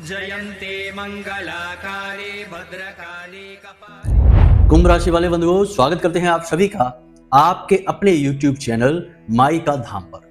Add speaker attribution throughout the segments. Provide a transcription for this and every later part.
Speaker 1: जयन्ते मंगलाकाले भद्रकाले कपाले।
Speaker 2: कुंभ राशि वाले बंधुओं, स्वागत करते हैं आप सभी का आपके अपने YouTube चैनल माई का धाम पर।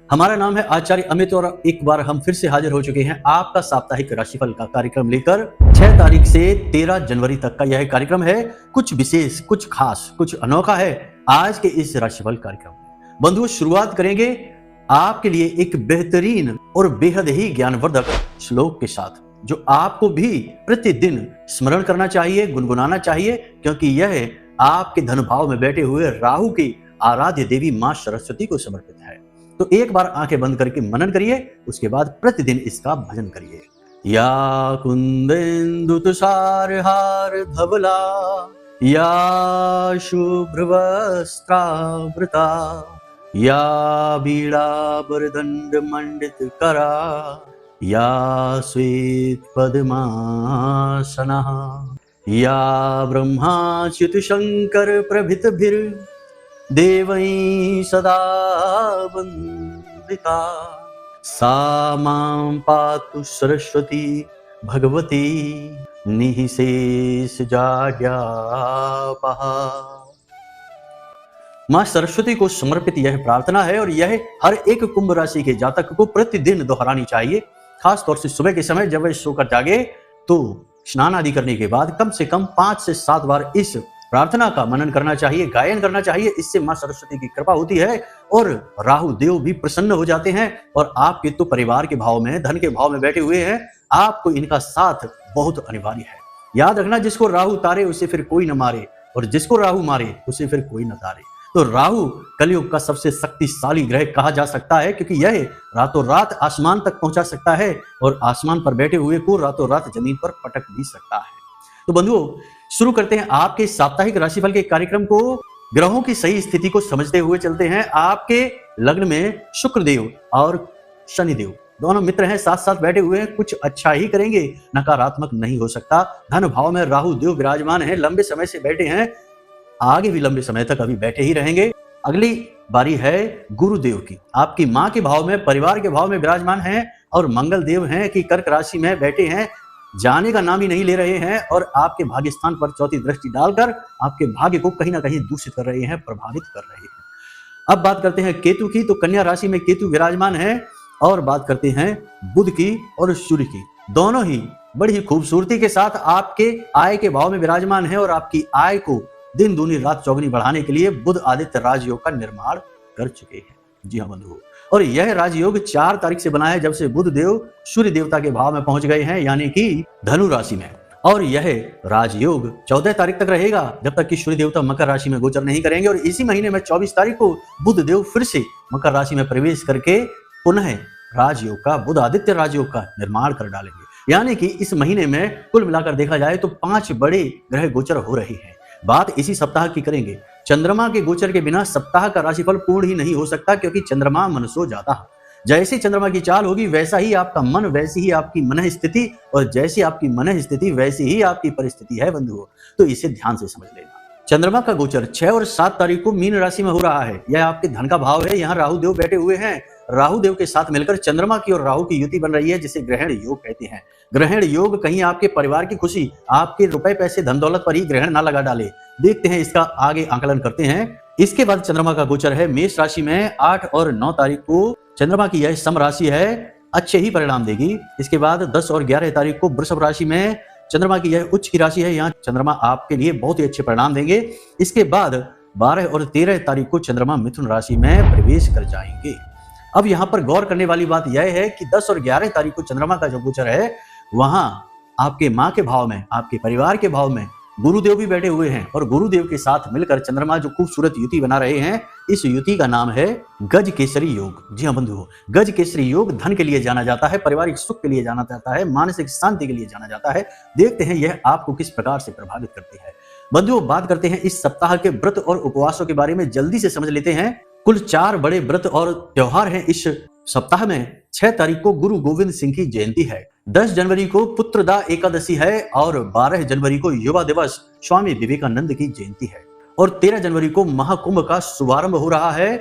Speaker 2: हमारा नाम है आचार्य अमित और एक बार हम फिर से हाजिर हो चुके हैं आपका साप्ताहिक राशिफल का कार्यक्रम लेकर। 6 तारीख से 13 जनवरी तक का यह कार्यक्रम है। कुछ विशेष, कुछ खास, कुछ अनोखा है आज के इस राशिफल कार्यक्रम में। बंधुओं, शुरुआत करेंगे आपके लिए एक बेहतरीन और बेहद ही ज्ञानवर्धक श्लोक के साथ, जो आपको भी प्रतिदिन स्मरण करना चाहिए, गुनगुनाना चाहिए, क्योंकि यह आपके धन भाव में बैठे हुए राहु की आराध्य देवी मां सरस्वती को समर्पित है। तो एक बार आंखें बंद करके मनन करिए, उसके बाद प्रतिदिन इसका भजन करिए। या कुंदेन्दु तुषार हार धवला, या शुभ्र वस्त्रावृता, या बीड़ाबरदंड मंडित करा, या श्वेत पद्मासना, या ब्रह्माच्युत शंकर प्रभृतिभिर देवैः सदा वंदिता, सा मां पातु सरस्वती भगवती निःशेष जाड्यापहा। मां सरस्वती को समर्पित यह प्रार्थना है और यह हर एक कुंभ राशि के जातक को प्रतिदिन दोहरानी चाहिए। खास तौर से सुबह के समय जब वह सोकर जागे तो स्नान आदि करने के बाद कम से कम 5 से 7 बार इस प्रार्थना का मनन करना चाहिए, गायन करना चाहिए। इससे मां सरस्वती की कृपा होती है और राहु देव भी प्रसन्न हो जाते हैं और आपके तो परिवार के भाव में, धन के भाव में बैठे हुए हैं, आपको इनका साथ बहुत अनिवार्य है। याद रखना, जिसको राहु तारे उसे फिर कोई न मारे और जिसको राहु मारे उसे फिर कोई न तारे। तो राहु कलयुग का सबसे शक्तिशाली ग्रह कहा जा सकता है, क्योंकि यह रातों रात आसमान तक पहुंचा सकता है और आसमान पर बैठे हुए को रातों रात जमीन पर पटक भी सकता है। तो बंधुओं, शुरू करते हैं आपके साप्ताहिक राशिफल के कार्यक्रम को। ग्रहों की सही स्थिति को समझते हुए चलते हैं। आपके लग्न में शुक्रदेव और शनिदेव दोनों मित्र हैं, साथ साथ बैठे हुए हैं, कुछ अच्छा ही करेंगे, नकारात्मक नहीं हो सकता। धन भाव में राहु देव विराजमान है, लंबे समय से बैठे हैं, आगे भी लंबे समय तक अभी बैठे ही रहेंगे। अगली बारी है गुरुदेव की। आपकी मां के भाव में, परिवार के भाव में विराजमान हैं और मंगल देव हैं कि कर्क राशि में बैठे हैं, जाने का नाम ही नहीं ले रहे हैं और आपके भाग्य स्थान पर चौथी दृष्टि डालकर आपके भाग्य को कहीं ना कहीं दूषित कर रहे हैं, प्रभावित कर रहे हैं। अब बात करते हैं केतु की। तो कन्या राशि में केतु विराजमान है और बात करते हैं बुध की और सूर्य की। दोनों ही बड़ी ही खूबसूरती के साथ आपके आय के भाव में विराजमान है और आपकी आय को दिन दूनी रात चौगुनी बढ़ाने के लिए बुध आदित्य राजयोग का निर्माण कर चुके हैं। जी हाँ बंधुओं, और यह राजयोग 4 तारीख से बना है, जब से बुध देव सूर्य देवता के भाव में पहुंच गए हैं, यानी कि धनु राशि में। और यह राजयोग 14 तारीख तक रहेगा, जब तक कि सूर्य देवता मकर राशि में गोचर नहीं करेंगे। और इसी महीने में 24 तारीख को बुध देव फिर से मकर राशि में प्रवेश करके पुनः राजयोग का, बुध आदित्य राजयोग का निर्माण कर डालेंगे। यानी कि इस महीने में कुल मिलाकर देखा जाए तो 5 बड़े ग्रह गोचर हो रहे हैं। बात इसी सप्ताह की करेंगे। चंद्रमा के गोचर के बिना सप्ताह का राशिफल पूर्ण ही नहीं हो सकता, क्योंकि चंद्रमा मनसो जाता है। जैसी चंद्रमा की चाल होगी वैसा ही आपका मन, वैसी ही आपकी मन स्थिति, और जैसी आपकी मन स्थिति वैसी ही आपकी परिस्थिति है बंधुओं। तो इसे ध्यान से समझ लेना। चंद्रमा का गोचर 6 और 7 तारीख को मीन राशि में हो रहा है। यह आपके धन का भाव है। यहाँ राहु देव बैठे हुए हैं। राहु देव के साथ मिलकर चंद्रमा की और राहु की युति बन रही है, जिसे ग्रहण योग कहते हैं। ग्रहण योग कहीं आपके परिवार की खुशी, आपके रुपए पैसे धन दौलत पर ही ग्रहण ना लगा डाले। देखते हैं इसका आगे आकलन करते हैं। इसके बाद चंद्रमा का गोचर है मेष राशि में। 8 और 9 तारीख को चंद्रमा की यह सम राशि है, अच्छे ही परिणाम देगी। इसके बाद 10 और 11 तारीख को वृषभ राशि में चंद्रमा की यह उच्च की राशि है, यहाँ चंद्रमा आपके लिए बहुत ही अच्छे परिणाम देंगे। इसके बाद 12 और 13 तारीख को चंद्रमा मिथुन राशि में प्रवेश कर जाएंगे। अब यहाँ पर गौर करने वाली बात यह है कि 10 और 11 तारीख को चंद्रमा का जो गोचर है, वहां आपके मां के भाव में, आपके परिवार के भाव में गुरुदेव भी बैठे हुए हैं और गुरुदेव के साथ मिलकर चंद्रमा जो खूबसूरत युति बना रहे हैं, इस युति का नाम है गज केसरी योग। जी हाँ बंधुओं, गज केसरी योग धन के लिए जाना जाता है, पारिवारिक सुख के लिए जाना जाता है, मानसिक शांति के लिए जाना जाता है। देखते हैं यह आपको किस प्रकार से प्रभावित करती है। बंधुओं, बात करते हैं इस सप्ताह के व्रत और उपवासों के बारे में, जल्दी से समझ लेते हैं। कुल 4 बड़े व्रत और त्योहार हैं इस सप्ताह में। 6 तारीख को गुरु गोविंद सिंह की जयंती है, 10 जनवरी को पुत्रदा एकादशी है और 12 जनवरी को युवा दिवस स्वामी विवेकानंद की जयंती है और 13 जनवरी को महाकुंभ का शुभारंभ हो रहा है।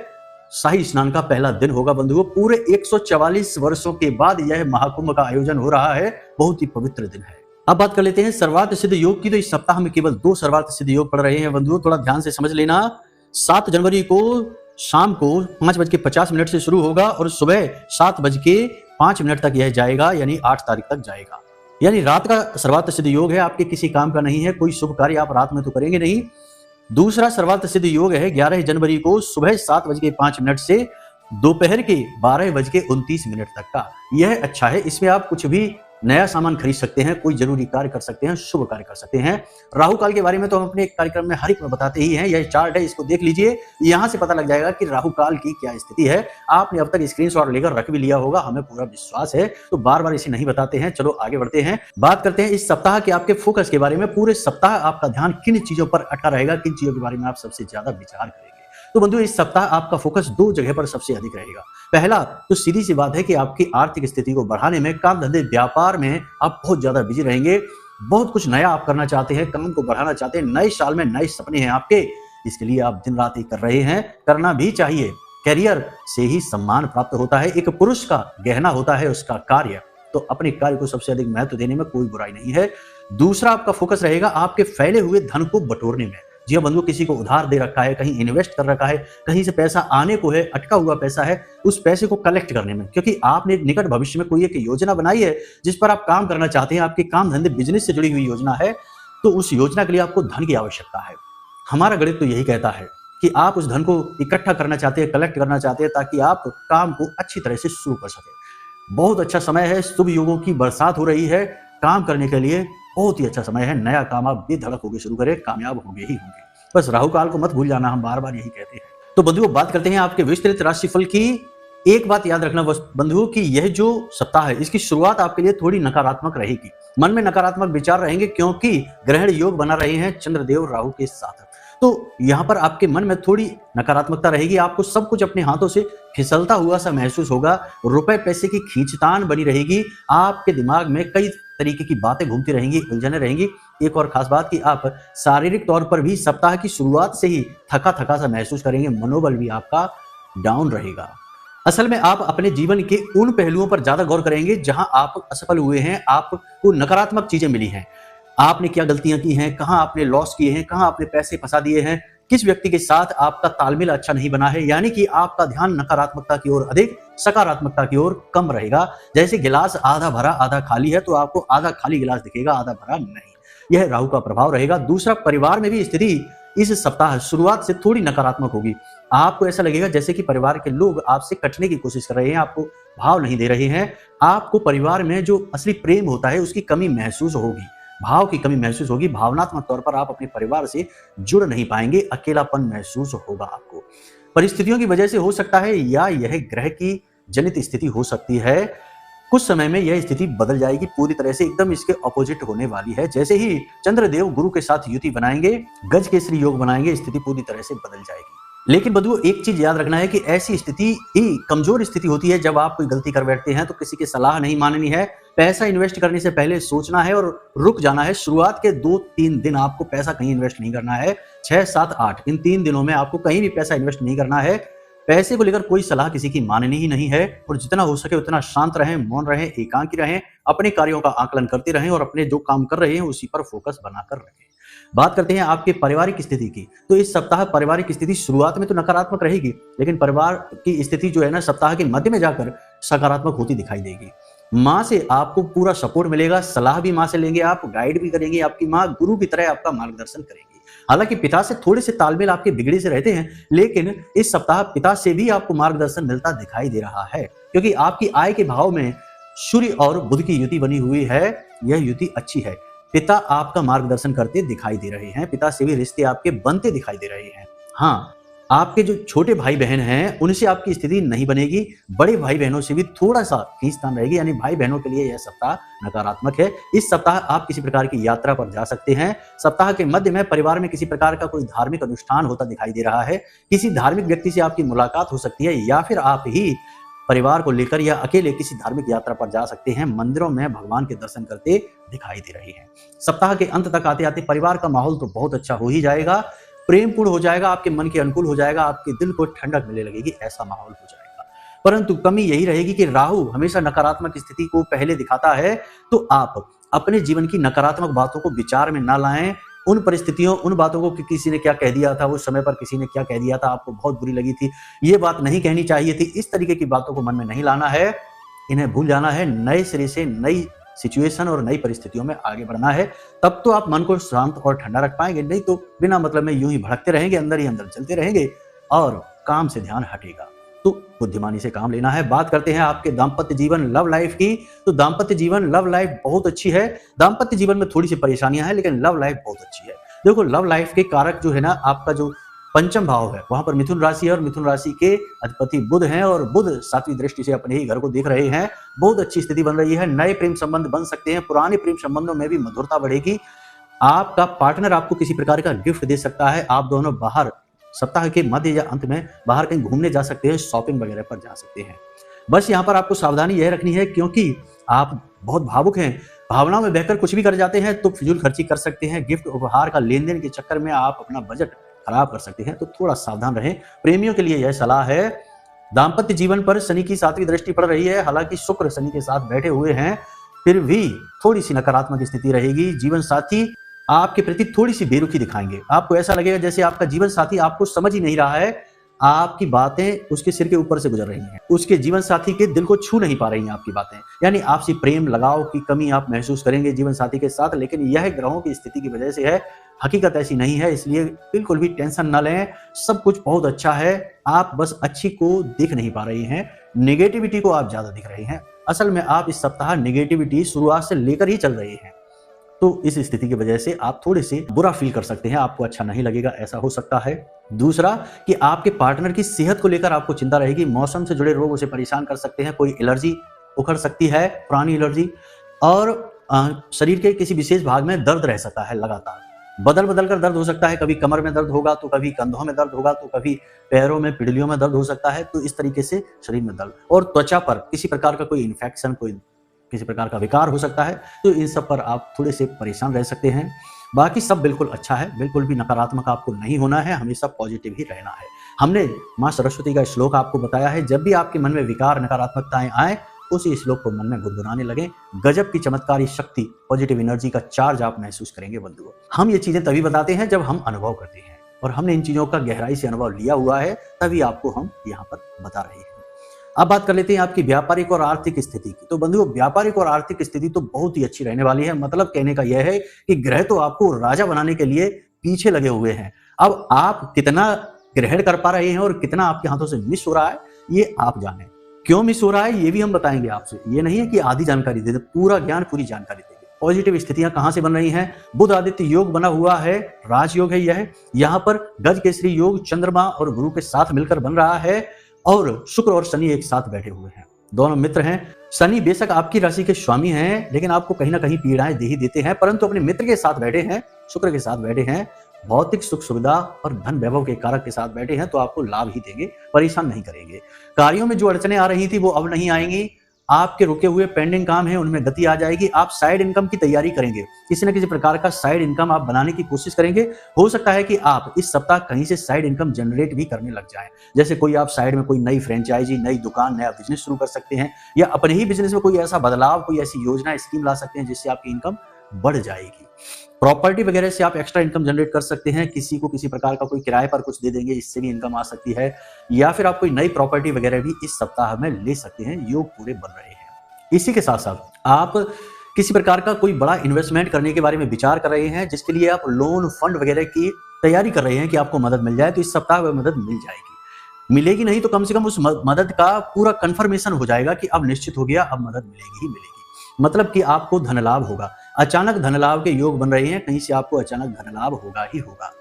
Speaker 2: शाही स्नान का पहला दिन होगा बंधुओं। पूरे 144 वर्षों के बाद यह महाकुंभ का आयोजन हो रहा है। बहुत ही पवित्र दिन है। अब बात कर लेते हैं सर्वार्थ सिद्ध योग की। तो इस सप्ताह में केवल 2 सर्वार्थ सिद्ध योग पढ़ रहे हैं बंधुओं, थोड़ा ध्यान से समझ लेना। 7 जनवरी को शाम को 5:50 से शुरू होगा और सुबह 7:05 तक यह जाएगा, यानी 8 तारीख तक जाएगा। यानी रात का सर्वार्थ सिद्ध योग है, आपके किसी काम का नहीं है, कोई शुभ कार्य आप रात में तो करेंगे नहीं। दूसरा सर्वार्थ सिद्ध योग है 11 जनवरी को सुबह 7:05 से दोपहर के 12:29 तक का। यह अच्छा है, इसमें आप कुछ भी नया सामान खरीद सकते हैं, कोई जरूरी कार्य कर सकते हैं, शुभ कार्य कर सकते हैं। राहु काल के बारे में तो हम अपने कार्यक्रम में हर एक में बताते ही हैं। यह चार्ट है, इसको देख लीजिए, यहां से पता लग जाएगा कि राहु काल की क्या स्थिति है। आपने अब तक स्क्रीनशॉट लेकर रख भी लिया होगा, हमें पूरा विश्वास है, तो बार बार इसे नहीं बताते हैं। चलो आगे बढ़ते हैं, बात करते हैं इस सप्ताह के आपके फोकस के बारे में। पूरे सप्ताह आपका ध्यान किन चीजों पर अटका रहेगा, किन चीजों के बारे में आप सबसे ज्यादा विचार करेंगे। तो बंधु इस सप्ताह आपका फोकस 2 जगह पर सबसे अधिक रहेगा। पहला तो सीधी सी बात है कि आपकी आर्थिक स्थिति को बढ़ाने में, काम धंधे व्यापार में आप बहुत ज्यादा बिजी रहेंगे। बहुत कुछ नया आप करना चाहते हैं, काम को बढ़ाना चाहते हैं, नए साल में नए सपने हैं आपके, इसके लिए आप दिन रात ही कर रहे हैं, करना भी चाहिए। कैरियर से ही सम्मान प्राप्त होता है, एक पुरुष का गहना होता है उसका कार्य, तो अपने कार्य को सबसे अधिक महत्व देने में कोई बुराई नहीं है। दूसरा आपका फोकस रहेगा आपके फैले हुए धन को बटोरने में। जी हाँ बंधु, किसी को उधार दे रखा है, कहीं इन्वेस्ट कर रखा है, कहीं से पैसा आने को है, अटका हुआ पैसा है, उस पैसे को कलेक्ट करने में, क्योंकि आपने निकट भविष्य में कोई एक योजना बनाई है जिस पर आप काम करना चाहते हैं, आपके काम धंधे बिजनेस से जुड़ी हुई योजना है, तो उस योजना के लिए आपको धन की आवश्यकता है। हमारा गणित तो यही कहता है कि आप उस धन को इकट्ठा करना चाहते हैं, कलेक्ट करना चाहते हैं, ताकि आप काम को अच्छी तरह से शुरू कर सके। बहुत अच्छा समय है, शुभ योगों की बरसात हो रही है, काम करने के लिए बहुत ही अच्छा समय है। नया काम आप बेधड़क होकर शुरू करें, कामयाब होंगे ही होंगे। बस राहु काल को मत भूल जाना, हम बार बार यही कहते हैं। तो बंधुओं बात करते हैं आपके विस्तृत राशिफल की। एक बात याद रखना बंधुओं कि यह जो सप्ताह है इसकी शुरुआत आपके लिए थोड़ी नकारात्मक रहेगी। मन में नकारात्मक विचार रहेंगे, क्योंकि ग्रहण योग बना रहे हैं चंद्रदेव राहु के साथ। तो यहाँ पर आपके मन में थोड़ी नकारात्मकता रहेगी, आपको सब कुछ अपने हाथों से फिसलता हुआ सा महसूस होगा, रुपए पैसे की खींचतान बनी रहेगी, आपके दिमाग में कई तरीके की बातें घूमती रहेंगी, उलझने रहेंगी। एक और खास बात कि आप शारीरिक तौर पर भी सप्ताह की शुरुआत से ही थका थका सा महसूस करेंगे, मनोबल भी आपका डाउन रहेगा। असल में आप अपने जीवन के उन पहलुओं पर ज्यादा गौर करेंगे जहां आप असफल हुए हैं, आपको नकारात्मक चीजें मिली हैं, आपने क्या गलतियां की हैं, कहां आपने लॉस किए हैं, कहां आपने पैसे फंसा दिए हैं, किस व्यक्ति के साथ आपका तालमेल अच्छा नहीं बना है। यानी कि आपका ध्यान नकारात्मकता की ओर अधिक, सकारात्मकता की ओर कम रहेगा। जैसे गिलास आधा भरा आधा खाली है, तो आपको आधा खाली गिलास दिखेगा, आधा भरा नहीं। यह राहु का प्रभाव रहेगा। दूसरा, परिवार में भी स्थिति इस सप्ताह शुरुआत से थोड़ी नकारात्मक होगी। आपको ऐसा लगेगा जैसे कि परिवार के लोग आपसे कटने की कोशिश कर रहे हैं, आपको भाव नहीं दे रहे हैं। आपको परिवार में जो असली प्रेम होता है उसकी कमी महसूस होगी, भाव की कमी महसूस होगी। भावनात्मक तौर पर आप अपने परिवार से जुड़ नहीं पाएंगे, अकेलापन महसूस होगा आपको। परिस्थितियों की वजह से हो सकता है, या यह ग्रह की जनित स्थिति हो सकती है। कुछ समय में यह स्थिति बदल जाएगी, पूरी तरह से एकदम इसके ऑपोजिट होने वाली है। जैसे ही चंद्रदेव गुरु के साथ युति बनाएंगे, गज केसरी योग बनाएंगे, स्थिति पूरी तरह से बदल जाएगी। लेकिन बंधुओं एक चीज याद रखना है कि ऐसी स्थिति ही कमजोर स्थिति होती है जब आप कोई गलती कर बैठते हैं, तो किसी की सलाह नहीं माननी है। पैसा इन्वेस्ट करने से पहले सोचना है और रुक जाना है। शुरुआत के 2-3 दिन आपको पैसा कहीं इन्वेस्ट नहीं करना है। 6, 7, 8 इन 3 दिनों में आपको कहीं भी पैसा इन्वेस्ट नहीं करना है। पैसे को लेकर कोई सलाह किसी की माननी ही नहीं है, और जितना हो सके उतना शांत रहें, मौन रहें, एकांकी रहें, अपने कार्यों का आकलन करते रहें और अपने जो काम कर रहे हैं उसी पर फोकस बनाकर रखें। बात करते हैं आपके पारिवारिक स्थिति की। तो इस सप्ताह पारिवारिक स्थिति शुरुआत में तो नकारात्मक रहेगी, लेकिन परिवार की स्थिति जो है ना, सप्ताह के मध्य में जाकर सकारात्मक होती दिखाई देगी। माँ से आपको पूरा सपोर्ट मिलेगा, सलाह भी माँ से लेंगे आप, गाइड भी करेंगे। आपकी माँ गुरु की तरह आपका मार्गदर्शन करेंगी। हालांकि पिता से थोड़े से तालमेल आपके बिगड़े से रहते हैं, लेकिन इस सप्ताह पिता से भी आपको मार्गदर्शन मिलता दिखाई दे रहा है, क्योंकि आपकी आय के भाव में सूर्य और बुध की युति बनी हुई है। यह युति अच्छी है। पिता आपका मार्गदर्शन करते दिखाई दे रहे हैं, पिता से भी रिश्ते आपके बनते दिखाई दे रहे हैं। हाँ, आपके जो छोटे भाई बहन हैं उनसे आपकी स्थिति नहीं बनेगी, बड़े भाई बहनों से भी थोड़ा सा खींचतान रहेगी, यानी भाई बहनों के लिए यह सप्ताह नकारात्मक है। इस सप्ताह आप किसी प्रकार की यात्रा पर जा सकते हैं। सप्ताह के मध्य में परिवार में किसी प्रकार का कोई धार्मिक अनुष्ठान होता दिखाई दे रहा है, किसी धार्मिक व्यक्ति से आपकी मुलाकात हो सकती है, या फिर आप ही परिवार को लेकर या अकेले किसी धार्मिक यात्रा पर जा सकते हैं। मंदिरों में भगवान के दर्शन करते दिखाई दे रहे हैं। सप्ताह के अंत तक आते आते परिवार का माहौल तो बहुत अच्छा हो ही जाएगा। प्रेमपूर्ण हो जाएगा, आपके मन के अनुकूल हो जाएगा, आपके दिल को ठंडक मिलने लगेगी, ऐसा माहौल हो जाएगा। परंतु कमी यही रहेगी कि राहु हमेशा नकारात्मक स्थिति को पहले दिखाता है, तो आप अपने जीवन की नकारात्मक बातों को विचार में ना लाएं। उन परिस्थितियों, उन बातों को कि किसी ने क्या कह दिया था, उस समय पर किसी ने क्या कह दिया था, आपको बहुत बुरी लगी थी, ये बात नहीं कहनी चाहिए थी, इस तरीके की बातों को मन में नहीं लाना है, इन्हें भूल जाना है। नए सिरे से नई सिचुएशन और नई परिस्थितियों में आगे बढ़ना है, तब तो आप मन को शांत और ठंडा रख पाएंगे, नहीं तो बिना मतलब में यूं ही भड़कते रहेंगे, अंदर ही अंदर चलते रहेंगे और काम से ध्यान हटेगा। तो बुद्धिमानी से काम लेना है। बात करते हैं आपके दाम्पत्य जीवन, लव लाइफ की। तो दाम्पत्य जीवन, लव लाइफ बहुत अच्छी है। दाम्पत्य जीवन में थोड़ी सी परेशानियां हैं, लेकिन लव लाइफ बहुत अच्छी है। देखो, लव लाइफ के कारक जो है ना, आपका जो पंचम भाव है वहां पर मिथुन राशि है, और मिथुन राशि के अधिपति बुध हैं, और बुध 7वीं दृष्टि से अपने ही घर को देख रहे हैं। बहुत अच्छी स्थिति बन रही है, नए प्रेम संबंध बन सकते हैं, पुराने प्रेम संबंधों में भी मधुरता बढ़ेगी। आपका पार्टनर आपको किसी प्रकार का गिफ्ट दे सकता है, आप दोनों बाहर सप्ताह के मध्य या अंत में बाहर कहीं घूमने जा सकते हैं, शॉपिंग वगैरह पर जा सकते हैं। बस यहाँ पर आपको सावधानी यह रखनी है, क्योंकि आप बहुत भावुक हैं, भावनाओं में बहकर कुछ भी कर जाते हैं, तो फिजूल खर्ची कर सकते हैं। गिफ्ट उपहार का लेन देन के चक्कर में आप अपना बजट खराब कर सकते हैं, तो थोड़ा सावधान रहें। प्रेमियों के लिए यह सलाह है। दाम्पत्य जीवन पर शनि की 7वीं दृष्टि पड़ रही है, हालांकि शुक्र शनि के साथ बैठे हुए हैं, फिर भी थोड़ी सी नकारात्मक स्थिति रहेगी। जीवन साथी आपके प्रति थोड़ी सी बेरुखी दिखाएंगे, आपको ऐसा लगेगा जैसे आपका जीवन साथी आपको समझ ही नहीं रहा है, आपकी बातें उसके सिर के ऊपर से गुजर रही हैं, उसके जीवन साथी के दिल को छू नहीं पा रही हैं आपकी बातें, यानी आपसी प्रेम लगाव की कमी आप महसूस करेंगे जीवन साथी के साथ। लेकिन यह ग्रहों की स्थिति की वजह से है, हकीकत ऐसी नहीं है, इसलिए बिल्कुल भी टेंशन न लें, सब कुछ बहुत अच्छा है। आप बस अच्छी को देख नहीं पा रही हैं, नेगेटिविटी को आप ज्यादा दिख रही हैं। असल में आप इस सप्ताह नेगेटिविटी शुरुआत से लेकर ही चल रही हैं, तो इस स्थिति की वजह से आप थोड़े से बुरा फील कर सकते हैं, आपको अच्छा नहीं लगेगा, ऐसा हो सकता है। दूसरा कि आपके पार्टनर की सेहत को लेकर आपको चिंता रहेगी, मौसम से जुड़े रोग उसे परेशान कर सकते हैं, कोई एलर्जी उखड़ सकती है, पुरानी एलर्जी, और शरीर के किसी विशेष भाग में दर्द रह सकता है, लगातार बदल बदल कर दर्द हो सकता है, कभी कमर में दर्द होगा, तो कभी कंधों में दर्द होगा, तो कभी पैरों में, पिड़लियों में दर्द हो सकता है, तो इस तरीके से शरीर में दर्द, और त्वचा पर किसी प्रकार का कोई इन्फेक्शन, कोई किसी प्रकार का विकार हो सकता है, तो इन सब पर आप थोड़े से परेशान रह सकते हैं। बाकी सब बिल्कुल अच्छा है, बिल्कुल भी नकारात्मक आपको नहीं होना है, हमेशा पॉजिटिव ही रहना है। हमने माँ सरस्वती का श्लोक आपको बताया है, जब भी आपके मन में विकार, नकारात्मकताएं आए, उसी श्लोक को मन में गुनगुनाने लगे, गजब की चमत्कारी शक्ति, पॉजिटिव एनर्जी का चार्ज आप महसूस करेंगे बंधुओं। हम ये चीजें तभी बताते हैं जब हम अनुभव करते हैं, और हमने इन चीजों का गहराई से अनुभव लिया हुआ है, तभी आपको हम यहाँ पर बता रहे हैं। अब बात कर लेते हैं आपकी व्यापारिक और आर्थिक स्थिति की। तो बंधुओं, व्यापारिक और आर्थिक स्थिति तो बहुत ही अच्छी रहने वाली है। मतलब कहने का यह है कि ग्रह तो आपको राजा बनाने के लिए पीछे लगे हुए हैं। अब आप कितना ग्रहण कर पा रहे हैं और कितना आपके हाथों से मिस हो रहा है, ये आप जानें। क्यों मिस हो रहा है ये भी हम बताएंगे आपसे, ये नहीं है कि आधी जानकारी दे दें, पूरा ज्ञान, पूरी जानकारी देंगे। पॉजिटिव स्थितियां कहां से बन रही हैं? बुध आदित्य योग बना हुआ है, राजयोग है यह। यहाँ पर गज केसरी योग चंद्रमा और गुरु के साथ मिलकर बन रहा है, और शुक्र और शनि एक साथ बैठे हुए हैं, दोनों मित्र हैं। शनि बेशक आपकी राशि के स्वामी हैं, लेकिन आपको कहीं ना कहीं पीड़ाएं दे ही देते हैं, परंतु अपने मित्र के साथ बैठे हैं, शुक्र के साथ बैठे हैं, भौतिक सुख सुविधा और धन वैभव के कारक के साथ बैठे हैं, तो आपको लाभ ही देंगे, परेशान नहीं करेंगे। कार्यों में जो अड़चने आ रही थी वो अब नहीं आएंगी, आपके रुके हुए पेंडिंग काम है उनमें गति आ जाएगी। आप साइड इनकम की तैयारी करेंगे, किसी न किसी प्रकार का साइड इनकम आप बनाने की कोशिश करेंगे। हो सकता है कि आप इस सप्ताह कहीं से साइड इनकम जनरेट भी करने लग जाएं, जैसे कोई आप साइड में कोई नई फ्रेंचाइजी, नई दुकान, नया बिजनेस शुरू कर सकते हैं, या अपने ही बिजनेस में कोई ऐसा बदलाव, कोई ऐसी योजना, स्कीम ला सकते हैं जिससे आपकी इनकम बढ़ जाएगी। प्रॉपर्टी वगैरह से आप एक्स्ट्रा इनकम जनरेट कर सकते हैं, किसी को किसी प्रकार का कोई किराए पर कुछ दे देंगे, इससे भी इनकम आ सकती है, या फिर आप कोई नई प्रॉपर्टी वगैरह भी इस सप्ताह में ले सकते हैं। योग पूरे बन रहे हैं। इसी के साथ साथ आप किसी प्रकार का कोई बड़ा इन्वेस्टमेंट करने के बारे में विचार कर रहे हैं, जिसके लिए आप लोन, फंड वगैरह की तैयारी कर रहे हैं कि आपको मदद मिल जाए, तो इस सप्ताह वह मदद मिल जाएगी। मिलेगी नहीं तो कम से कम उस मदद का पूरा कंफर्मेशन हो जाएगा कि अब निश्चित हो गया, अब मदद मिलेगी ही मिलेगी। मतलब कि आपको धन लाभ होगा, अचानक धन लाभ के योग बन रहे हैं, कहीं से आपको अचानक धन लाभ होगा ही होगा।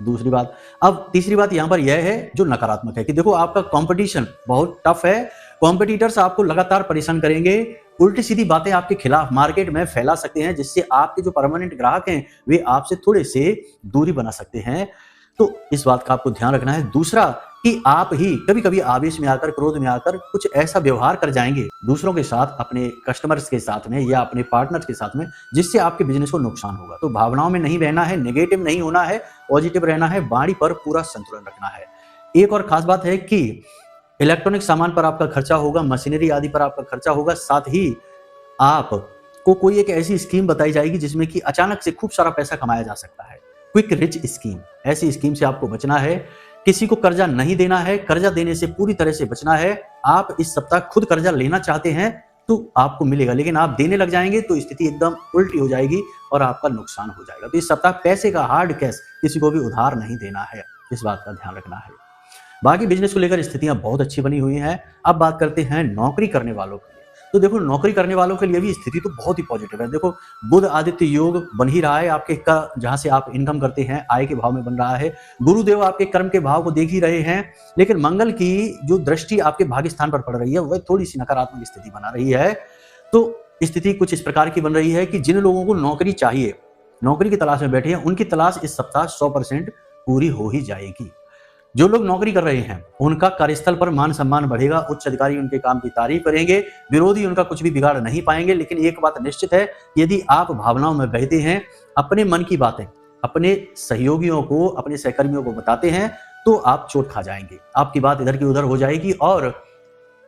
Speaker 2: दूसरी बात, अब तीसरी बात यहाँ पर यह है जो नकारात्मक है कि देखो आपका कंपटीशन बहुत टफ है, कॉम्पिटिटर्स आपको लगातार परेशान करेंगे, उल्टी सीधी बातें आपके खिलाफ मार्केट में फैला सकते हैं, जिससे आपके जो परमानेंट ग्राहक हैं वे आपसे थोड़े से दूरी बना सकते हैं, तो इस बात का आपको ध्यान रखना है। दूसरा कि आप ही कभी कभी आवेश में आकर, क्रोध में आकर कुछ ऐसा व्यवहार कर जाएंगे दूसरों के साथ, अपने कस्टमर्स के साथ में या अपने पार्टनर्स के साथ में, जिससे आपके बिजनेस को नुकसान होगा। तो भावनाओं में नहीं रहना है, नेगेटिव नहीं होना है, पॉजिटिव रहना है, वाणी पर पूरा संतुलन रखना है। एक और खास बात है कि इलेक्ट्रॉनिक सामान पर आपका खर्चा होगा, मशीनरी आदि पर आपका खर्चा होगा। साथ ही आपको कोई एक ऐसी स्कीम बताई जाएगी जिसमें कि अचानक से खूब सारा पैसा कमाया जा सकता है, क्विक रिच स्कीम। ऐसी स्कीम से आपको बचना है। किसी को कर्जा नहीं देना है, कर्जा देने से पूरी तरह से बचना है। आप इस सप्ताह खुद कर्जा लेना चाहते हैं तो आपको मिलेगा, लेकिन आप देने लग जाएंगे तो स्थिति एकदम उल्टी हो जाएगी और आपका नुकसान हो जाएगा। तो इस सप्ताह पैसे का हार्ड कैश किसी को भी उधार नहीं देना है, इस बात का ध्यान रखना है। बाकी बिजनेस को लेकर स्थितियां बहुत अच्छी बनी हुई हैं। अब बात करते हैं नौकरी करने वालों के लिए। तो देखो, नौकरी करने वालों के लिए भी स्थिति तो बहुत ही पॉजिटिव है। देखो, बुध आदित्य योग बन ही रहा है आपके का, जहां से आप इनकम करते हैं, आय के भाव में बन रहा है। गुरुदेव आपके कर्म के भाव को देख ही रहे हैं, लेकिन मंगल की जो दृष्टि आपके भाग्य स्थान पर पड़ रही है वह थोड़ी सी नकारात्मक स्थिति बना रही है। तो स्थिति कुछ इस प्रकार की बन रही है कि जिन लोगों को नौकरी चाहिए, नौकरी की तलाश में बैठे हैं, उनकी तलाश इस सप्ताह 100% पूरी हो ही जाएगी। जो लोग नौकरी कर रहे हैं उनका कार्यस्थल पर मान सम्मान बढ़ेगा, उच्च अधिकारी उनके काम की तारीफ करेंगे, विरोधी उनका कुछ भी बिगाड़ नहीं पाएंगे। लेकिन एक बात निश्चित है, यदि आप भावनाओं में बहते हैं, अपने मन की बातें अपने सहयोगियों को, अपने सहकर्मियों को बताते हैं, तो आप चोट खा जाएंगे। आपकी बात इधर की उधर हो जाएगी और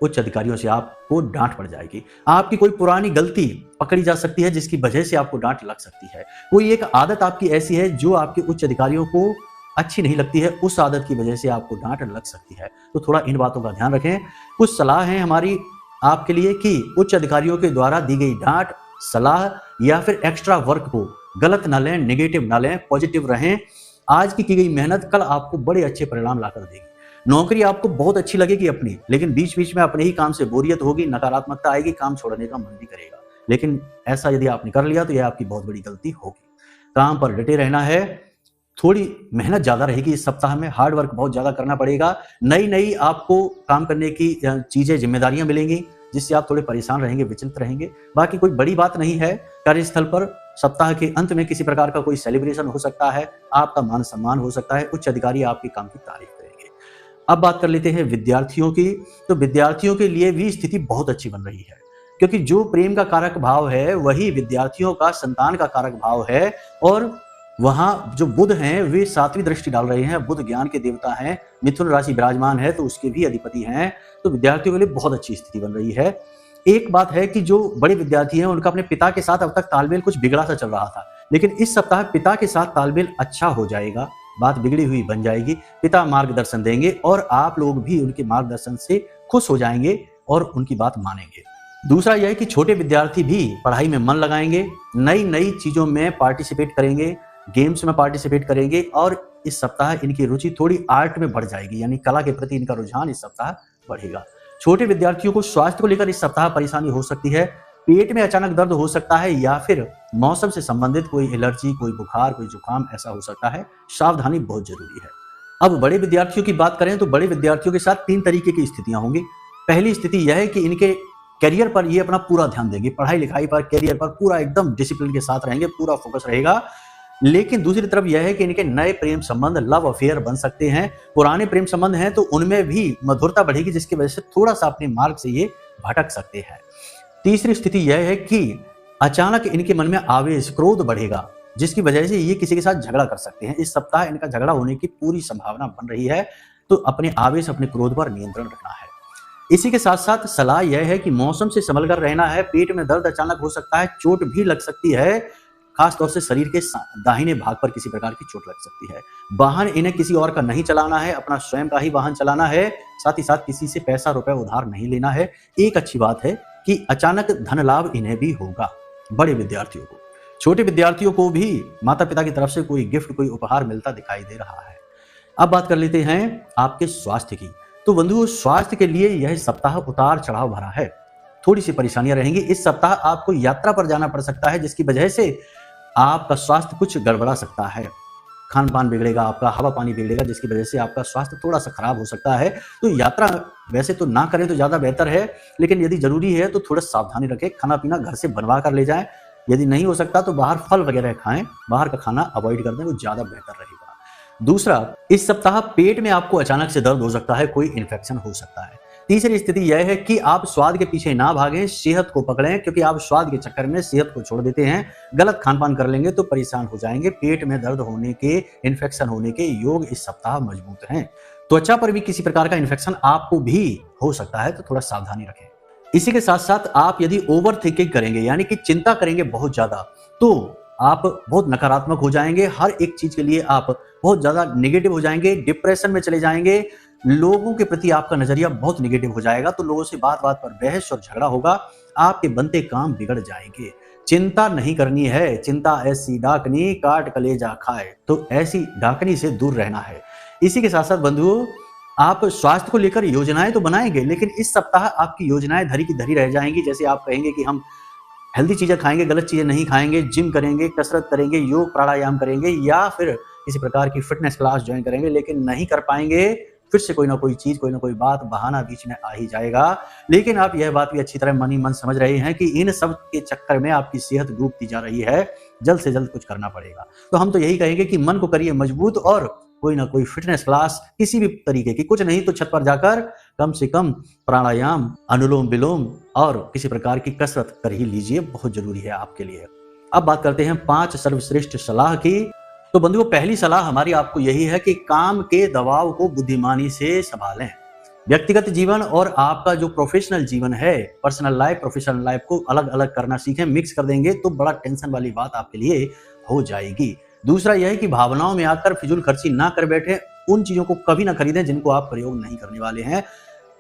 Speaker 2: उच्च अधिकारियों से आपको डांट पड़ जाएगी। आपकी कोई पुरानी गलती पकड़ी जा सकती है जिसकी वजह से आपको डांट लग सकती है। कोई एक आदत आपकी ऐसी है जो आपके उच्च अधिकारियों को अच्छी नहीं लगती है, उस आदत की वजह से आपको डांट लग सकती है। तो थोड़ा इन बातों का ध्यान रखें। कुछ सलाह है हमारी आपके लिए कि उच्च अधिकारियों के द्वारा दी गई डांट, सलाह या फिर एक्स्ट्रा वर्क को गलत ना लें, नेगेटिव ना लें, पॉजिटिव रहें। आज की गई मेहनत कल आपको बड़े अच्छे परिणाम लाकर देगी। नौकरी आपको बहुत अच्छी लगेगी अपनी, लेकिन बीच बीच में अपने ही काम से बोरियत होगी, नकारात्मकता आएगी, काम छोड़ने का मन भी करेगा। लेकिन ऐसा यदि आपने कर लिया तो यह आपकी बहुत बड़ी गलती होगी। काम पर डटे रहना है, थोड़ी मेहनत ज्यादा रहेगी इस सप्ताह में, हार्ड वर्क बहुत ज्यादा करना पड़ेगा। नई नई आपको काम करने की चीजें, जिम्मेदारियां मिलेंगी, जिससे आप थोड़े परेशान रहेंगे, विचलित रहेंगे। बाकी कोई बड़ी बात नहीं है। कार्यस्थल पर सप्ताह के अंत में किसी प्रकार का कोई सेलिब्रेशन हो सकता है, आपका मान सम्मान हो सकता है, उच्च अधिकारी आपके काम की तारीफ करेंगे। अब बात कर लेते हैं विद्यार्थियों की। तो विद्यार्थियों के लिए भी स्थिति बहुत अच्छी बन रही है, क्योंकि जो प्रेम का कारक भाव है वही विद्यार्थियों का संतान का कारक भाव है, और वहां जो बुध हैं वे 7वीं दृष्टि डाल रहे हैं। बुध ज्ञान के देवता हैं, मिथुन राशि विराजमान है तो उसके भी अधिपति हैं। तो विद्यार्थियों के लिए बहुत अच्छी स्थिति बन रही है। एक बात है कि जो बड़े विद्यार्थी हैं उनका अपने पिता के साथ अब तक तालमेल कुछ बिगड़ा सा चल रहा था, लेकिन इस सप्ताह पिता के साथ तालमेल अच्छा हो जाएगा, बात बिगड़ी हुई बन जाएगी। पिता मार्गदर्शन देंगे और आप लोग भी उनके मार्गदर्शन से खुश हो जाएंगे और उनकी बात मानेंगे। दूसरा यह है कि छोटे विद्यार्थी भी पढ़ाई में मन लगाएंगे, नई नई चीजों में पार्टिसिपेट करेंगे, गेम्स में पार्टिसिपेट करेंगे, और इस सप्ताह इनकी रुचि थोड़ी आर्ट में बढ़ जाएगी, यानी कला के प्रति इनका रुझान इस सप्ताह बढ़ेगा। छोटे विद्यार्थियों को स्वास्थ्य को लेकर इस सप्ताह परेशानी हो सकती है। पेट में अचानक दर्द हो सकता है या फिर मौसम से संबंधित कोई एलर्जी, कोई बुखार, कोई जुकाम ऐसा हो सकता है। सावधानी बहुत जरूरी है। अब बड़े विद्यार्थियों की बात करें तो बड़े विद्यार्थियों के साथ 3 तरीके की स्थितियां होंगी। पहली स्थिति यह है कि इनके करियर पर ये अपना पूरा ध्यान देंगे, पढ़ाई लिखाई पर, करियर पर पूरा एकदम डिसिप्लिन के साथ रहेंगे, पूरा फोकस रहेगा। लेकिन दूसरी तरफ यह है कि इनके नए प्रेम संबंध, लव अफेयर बन सकते हैं। पुराने प्रेम संबंध हैं तो उनमें भी मधुरता बढ़ेगी, जिसकी वजह से थोड़ा सा अपने मार्ग से ये भटक सकते हैं। तीसरी स्थिति यह है कि अचानक इनके मन में आवेश, क्रोध बढ़ेगा, जिसकी वजह से ये किसी के साथ झगड़ा कर सकते हैं। इस सप्ताह इनका झगड़ा होने की पूरी संभावना बन रही है, तो अपने आवेश, अपने क्रोध पर नियंत्रण रखना है। इसी के साथ साथ सलाह यह है कि मौसम से संभल कर रहना है। पेट में दर्द अचानक हो सकता है, चोट भी लग सकती है, खास तौर से शरीर के दाहिने भाग पर किसी प्रकार की चोट लग सकती है। वाहन इन्हें किसी और का नहीं चलाना है, अपना स्वयं का ही वाहन चलाना है। साथ ही साथ किसी से पैसा रुपए उधार नहीं लेना है। एक अच्छी बात है कि अचानक धन लाभ इन्हें भी होगा, बड़े विद्यार्थियों को। छोटे विद्यार्थियों को भी माता पिता की तरफ से कोई गिफ्ट, कोई उपहार मिलता दिखाई दे रहा है। अब बात कर लेते हैं आपके स्वास्थ्य की। तो बंधुओं, स्वास्थ्य के लिए यह सप्ताह उतार चढ़ाव भरा है, थोड़ी सी परेशानियां रहेंगी। इस सप्ताह आपको यात्रा पर जाना पड़ सकता है, जिसकी वजह से आपका स्वास्थ्य कुछ गड़बड़ा सकता है। खान पान बिगड़ेगा आपका, हवा पानी बिगड़ेगा, जिसकी वजह से आपका स्वास्थ्य थोड़ा सा खराब हो सकता है। तो यात्रा वैसे तो ना करें तो ज्यादा बेहतर है, लेकिन यदि जरूरी है तो थोड़ा सावधानी रखें। खाना पीना घर से बनवा कर ले जाएं, यदि नहीं हो सकता तो बाहर फल वगैरह खाएं, बाहर का खाना अवॉइड कर दें, वो ज्यादा बेहतर रहेगा। दूसरा, इस सप्ताह पेट में आपको अचानक से दर्द हो सकता है, कोई इन्फेक्शन हो सकता है। तीसरी स्थिति यह है कि आप स्वाद के पीछे ना भागें, सेहत को पकड़ें, क्योंकि आप स्वाद के चक्कर में सेहत को छोड़ देते हैं। गलत खान-पान कर लेंगे तो परेशान हो जाएंगे। पेट में दर्द होने के, इन्फेक्शन होने के योग इस सप्ताह मजबूत हैं। त्वचा पर भी किसी प्रकार का इन्फेक्शन आपको भी हो सकता है, तो थोड़ा सावधानी रखें। इसी के साथ-साथ आप यदि ओवर थिंकिंग करेंगे, यानी कि चिंता करेंगे बहुत ज़्यादा, तो आप बहुत नकारात्मक हो जाएंगे। हर एक चीज के लिए आप बहुत ज्यादा नेगेटिव हो जाएंगे, डिप्रेशन में चले जाएंगे। लोगों के प्रति आपका नजरिया बहुत नेगेटिव हो जाएगा, तो लोगों से बात बात पर बहस और झगड़ा होगा। आपके बनते काम बिगड़ जाएंगे। चिंता नहीं करनी है। चिंता ऐसी डाकनी काट कलेजा खाए, तो ऐसी डाकनी से दूर रहना है। इसी के साथ साथ बंधुओं, आप स्वास्थ्य को लेकर योजनाएं तो बनाएंगे, लेकिन इस सप्ताह आपकी योजनाएं धरी की धरी रह जाएंगी। जैसे आप कहेंगे कि हम हेल्दी चीजें खाएंगे, गलत चीजें नहीं खाएंगे, जिम करेंगे, कसरत करेंगे, योग प्राणायाम करेंगे, या फिर किसी प्रकार की फिटनेस क्लास ज्वाइन करेंगे, लेकिन नहीं कर पाएंगे। फिर से कोई ना कोई चीज, कोई ना कोई बात, बहाना बीच में आ ही जाएगा। लेकिन आप यह बात भी अच्छी तरह मन ही मन समझ रहे हैं कि इन सब के चक्कर में आपकी सेहत डूबती जा रही है। जल्द से जल्द कुछ करना पड़ेगा। तो हम तो यही कहेंगे कि मन को करिए मजबूत, और कोई ना कोई फिटनेस क्लास किसी भी तरीके की, कुछ नहीं तो छत पर जाकर कम से कम प्राणायाम, अनुलोम विलोम और किसी प्रकार की कसरत कर ही लीजिए, बहुत जरूरी है आपके लिए। अब बात करते हैं 5 सर्वश्रेष्ठ सलाह की। तो बंधुओं, पहली सलाह हमारी आपको यही है कि काम के दबाव को बुद्धिमानी से संभालें। व्यक्तिगत जीवन और आपका जो प्रोफेशनल जीवन है, पर्सनल लाइफ, प्रोफेशनल लाइफ को अलग अलग करना सीखें। मिक्स कर देंगे तो बड़ा टेंशन वाली बात आपके लिए हो जाएगी। दूसरा यह है कि भावनाओं में आकर फिजूल खर्ची ना कर बैठे। उन चीजों को कभी ना खरीदें जिनको आप प्रयोग नहीं करने वाले हैं।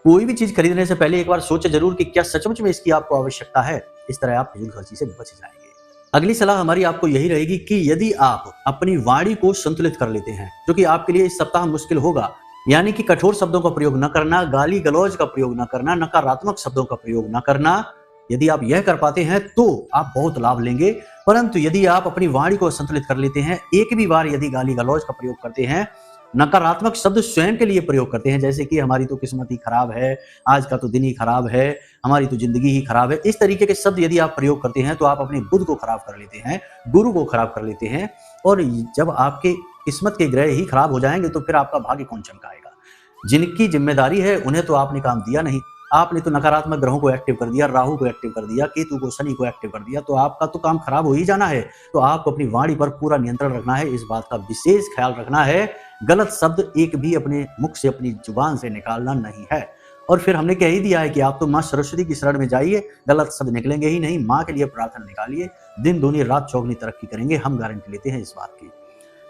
Speaker 2: कोई भी चीज खरीदने से पहले एक बार सोचें जरूर कि क्या सचमुच में इसकी आपको आवश्यकता है। इस तरह आप फिजूल खर्ची से बच जाएंगे। अगली सलाह हमारी आपको यही रहेगी कि यदि आप अपनी वाणी को संतुलित कर लेते हैं, जो कि आपके लिए इस सप्ताह मुश्किल होगा, यानी कि कठोर शब्दों का प्रयोग न करना, गाली गलौज का प्रयोग न करना, नकारात्मक शब्दों का प्रयोग न करना, यदि आप यह कर पाते हैं तो आप बहुत लाभ लेंगे। परंतु यदि आप अपनी वाणी को संतुलित कर लेते हैं, एक भी बार यदि गाली गलौज का प्रयोग करते हैं, नकारात्मक शब्द स्वयं के लिए प्रयोग करते हैं, जैसे कि हमारी तो किस्मत ही खराब है, आज का तो दिन ही खराब है, हमारी तो जिंदगी ही खराब है, इस तरीके के शब्द यदि आप प्रयोग करते हैं तो आप अपने बुद्ध को खराब कर लेते हैं, गुरु को खराब कर लेते हैं। और जब आपके किस्मत के ग्रह ही खराब हो जाएंगे तो फिर आपका भाग्य कौन चमकाएगा। जिनकी जिम्मेदारी है उन्हें तो आपने काम दिया नहीं। आपने तो नकारात्मक ग्रहों को एक्टिव कर दिया, राहु को एक्टिव कर दिया, केतु को, शनि को एक्टिव कर दिया, तो आपका तो काम खराब हो ही जाना है। तो आपको अपनी वाणी पर पूरा नियंत्रण रखना है, इस बात का विशेष ख्याल रखना है। गलत शब्द एक भी अपने मुख से, अपनी जुबान से निकालना नहीं है। और फिर हमने कह ही दिया है कि आप तो माँ सरस्वती की शरण में जाइए, गलत शब्द निकलेंगे ही नहीं। माँ के लिए प्रार्थना निकालिए, दिन दूनी रात चौगनी तरक्की करेंगे, हम गारंटी लेते हैं इस बात की।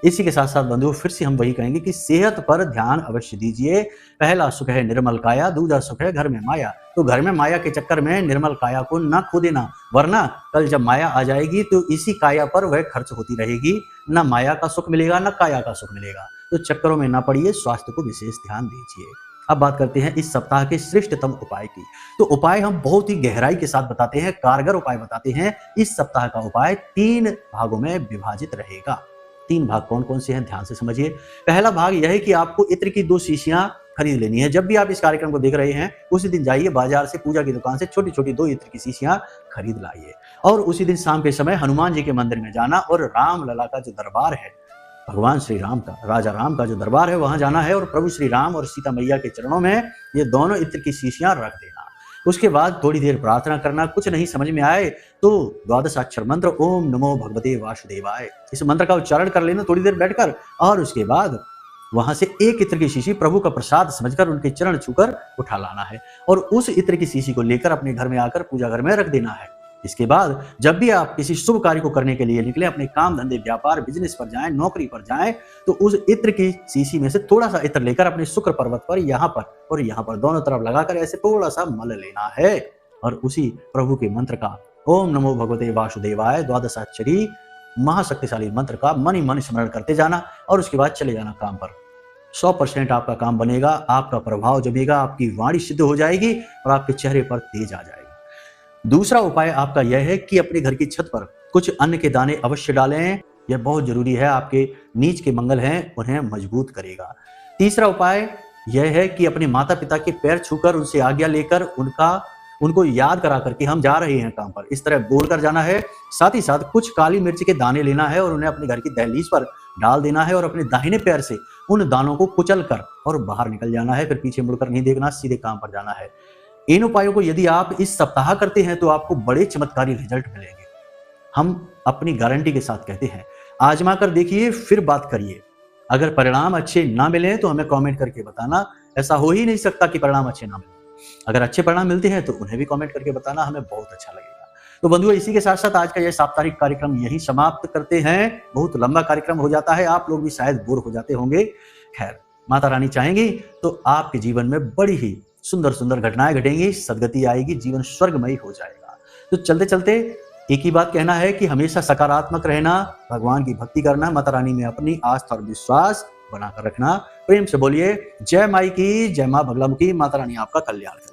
Speaker 2: इसी के साथ साथ बंधुओं, फिर से हम वही कहेंगे कि सेहत पर ध्यान अवश्य दीजिए। पहला सुख है निर्मल काया, दूसरा सुख है घर में माया। तो घर में माया के चक्कर में निर्मल काया को ना खो देना, वरना कल जब माया आ जाएगी तो इसी काया पर वह खर्च होती रहेगी। ना माया का सुख मिलेगा, ना काया का सुख मिलेगा। तो चक्करों में ना पड़िए, स्वास्थ्य को विशेष ध्यान दीजिए। अब बात करते हैं इस सप्ताह के श्रेष्ठतम उपाय की। तो उपाय हम बहुत ही गहराई के साथ बताते हैं, कारगर उपाय बताते हैं। इस सप्ताह का उपाय 3 भागों में विभाजित रहेगा। 3 भाग कौन कौन से हैं, ध्यान से समझिए। पहला भाग यह है कि आपको इत्र की 2 शीशियां खरीद लेनी है। जब भी आप इस कार्यक्रम को देख रहे हैं, उसी दिन जाइए बाजार से, पूजा की दुकान से छोटी छोटी 2 इत्र की शीशियां खरीद लाइए। और उसी दिन शाम के समय हनुमान जी के मंदिर में जाना और राम लला का जो दरबार है, भगवान श्री राम का, राजा राम का जो दरबार है, वहां जाना है और प्रभु श्री राम और सीता मैया के चरणों में ये दोनों इत्र की शीशियां रख देना। उसके बाद थोड़ी देर प्रार्थना करना। कुछ नहीं समझ में आए तो 12 अक्षर मंत्र ओम नमो भगवते वासुदेवाय, इस मंत्र का उच्चारण कर लेना थोड़ी देर बैठकर। और उसके बाद वहां से एक इत्र की शीशी प्रभु का प्रसाद समझकर उनके चरण छूकर उठा लाना है और उस इत्र की शीशी को लेकर अपने घर में आकर पूजा घर में रख देना है। इसके बाद जब भी आप किसी शुभ कार्य को करने के लिए निकले, अपने काम धंधे, व्यापार, बिजनेस पर जाएं, नौकरी पर जाएं, तो उस इत्र की शीशी में से थोड़ा सा इत्र लेकर अपने शुक्र पर्वत पर, यहाँ पर और यहाँ पर दोनों तरफ लगाकर ऐसे थोड़ा सा मल लेना है और उसी प्रभु के मंत्र का ओम नमो भगवते वासुदेवाय 12 अक्षरी महाशक्तिशाली मंत्र का मन ही मन स्मरण करते जाना और उसके बाद चले जाना काम पर। 100% आपका काम बनेगा, आपका प्रभाव जमेगा, आपकी वाणी सिद्ध हो जाएगी और आपके चेहरे पर तेज आ जाएगी। दूसरा उपाय आपका यह है कि अपने घर की छत पर कुछ अन्न के दाने अवश्य डालें। यह बहुत जरूरी है, आपके नीच के मंगल हैं उन्हें मजबूत करेगा। तीसरा उपाय यह है कि अपने माता पिता के पैर छूकर उनसे आज्ञा लेकर उनको याद करा करके हम जा रहे हैं काम पर, इस तरह बोलकर जाना है। साथ ही साथ कुछ काली मिर्च के दाने लेना है और उन्हें अपने घर की दहलीज पर डाल देना है और अपने दाहिने पैर से उन दानों को कुचल कर और बाहर निकल जाना है। फिर पीछे मुड़कर नहीं देखना, सीधे काम पर जाना है। इन उपायों को यदि आप इस सप्ताह करते हैं तो आपको बड़े चमत्कारी रिजल्ट मिलेंगे। हम अपनी गारंटी के साथ कहते हैं, आजमा कर देखिए, फिर बात करिए। अगर परिणाम अच्छे ना मिले तो हमें कमेंट करके बताना। ऐसा हो ही नहीं सकता कि परिणाम अच्छे ना मिले। अगर अच्छे परिणाम मिलते हैं तो उन्हें भी कमेंट करके बताना, हमें बहुत अच्छा लगेगा। तो बंधुओं, इसी के साथ साथ आज का यह साप्ताहिक कार्यक्रम यही समाप्त करते हैं। बहुत लंबा कार्यक्रम हो जाता है, आप लोग भी शायद बोर हो जाते होंगे। खैर, माता रानी चाहेंगी तो आपके जीवन में बड़ी ही सुंदर सुंदर घटनाएं घटेंगी, सदगति आएगी, जीवन स्वर्गमयी हो जाएगा। तो चलते चलते एक ही बात कहना है कि हमेशा सकारात्मक रहना, भगवान की भक्ति करना, माता रानी में अपनी आस्था और विश्वास बनाकर रखना। प्रेम से बोलिए जय माई की, जय मां बगलामुखी। माता रानी आपका कल्याण करे।